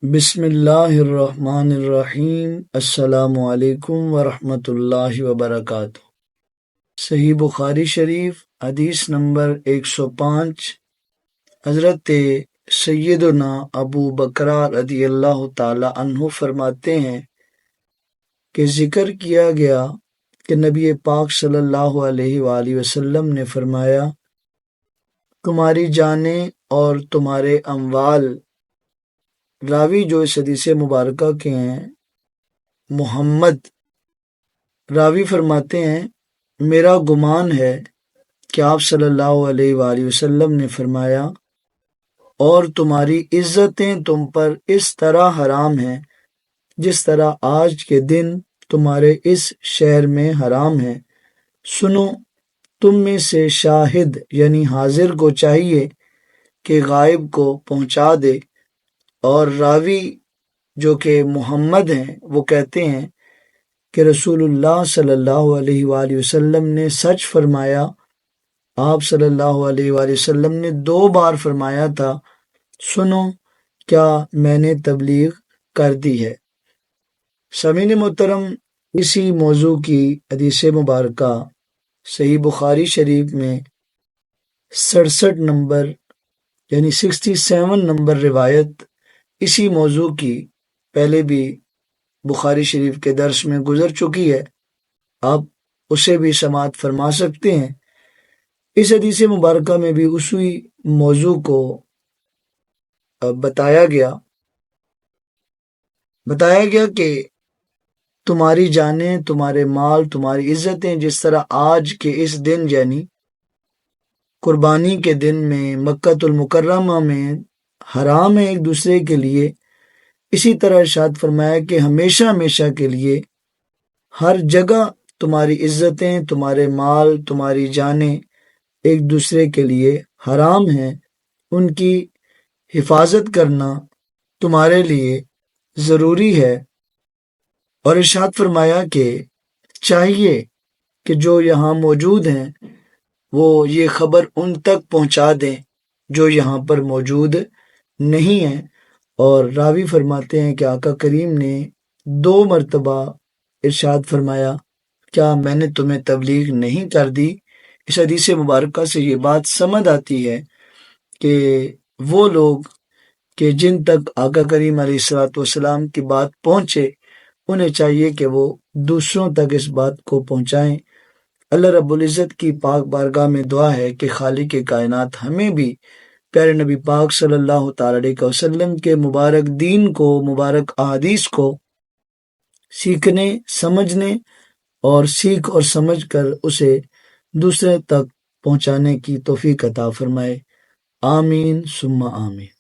بسم اللہ الرحمن الرحیم۔ السلام علیکم ورحمۃ اللہ وبرکاتہ۔ صحیح بخاری شریف حدیث نمبر 105۔ حضرت سیدنا ابو بکرہ رضی اللہ تعالی عنہ فرماتے ہیں کہ ذکر کیا گیا کہ نبی پاک صلی اللہ علیہ وآلہ وسلم نے فرمایا، تمہاری جانیں اور تمہارے اموال۔ راوی جو اس حدیث مبارکہ کے ہیں محمد، راوی فرماتے ہیں میرا گمان ہے کہ آپ صلی اللہ علیہ وآلہ وسلم نے فرمایا، اور تمہاری عزتیں تم پر اس طرح حرام ہیں جس طرح آج کے دن تمہارے اس شہر میں حرام ہیں۔ سنو، تم میں سے شاہد یعنی حاضر کو چاہیے کہ غائب کو پہنچا دے۔ اور راوی جو کہ محمد ہیں وہ کہتے ہیں کہ رسول اللہ صلی اللہ علیہ وآلہ وسلم نے سچ فرمایا۔ آپ صلی اللہ علیہ وآلہ وسلم نے 2 بار فرمایا تھا، سنو کیا میں نے تبلیغ کر دی ہے۔ سامعین محترم، اسی موضوع کی حدیث مبارکہ صحیح بخاری شریف میں 67 نمبر یعنی 67 نمبر روایت اسی موضوع کی پہلے بھی بخاری شریف کے درس میں گزر چکی ہے، آپ اسے بھی سماعت فرما سکتے ہیں۔ اس حدیث مبارکہ میں بھی اسی موضوع کو بتایا گیا کہ تمہاری جانیں، تمہارے مال، تمہاری عزتیں جس طرح آج کے اس دن یعنی قربانی کے دن میں مکہ المکرمہ میں حرام ہے ایک دوسرے کے لیے، اسی طرح ارشاد فرمایا کہ ہمیشہ ہمیشہ کے لیے ہر جگہ تمہاری عزتیں، تمہارے مال، تمہاری جانیں ایک دوسرے کے لیے حرام ہیں، ان کی حفاظت کرنا تمہارے لیے ضروری ہے۔ اور ارشاد فرمایا کہ چاہیے کہ جو یہاں موجود ہیں وہ یہ خبر ان تک پہنچا دیں جو یہاں پر موجود نہیں ہیں۔ اور راوی فرماتے ہیں کہ آقا کریم نے 2 مرتبہ ارشاد فرمایا، کیا میں نے تمہیں تبلیغ نہیں کر دی؟ اس حدیث مبارکہ سے یہ بات سمجھ آتی ہے کہ وہ لوگ کہ جن تک آقا کریم علیہ الصلوۃ والسلام کی بات پہنچے، انہیں چاہیے کہ وہ دوسروں تک اس بات کو پہنچائیں۔ اللہ رب العزت کی پاک بارگاہ میں دعا ہے کہ خالق کائنات ہمیں بھی پیارے نبی پاک صلی اللہ تعالی علیہ وسلم کے مبارک دین کو، مبارک احادیث کو سیکھنے، سمجھنے اور سیکھ اور سمجھ کر اسے دوسرے تک پہنچانے کی توفیق عطا فرمائے۔ آمین ثم آمین۔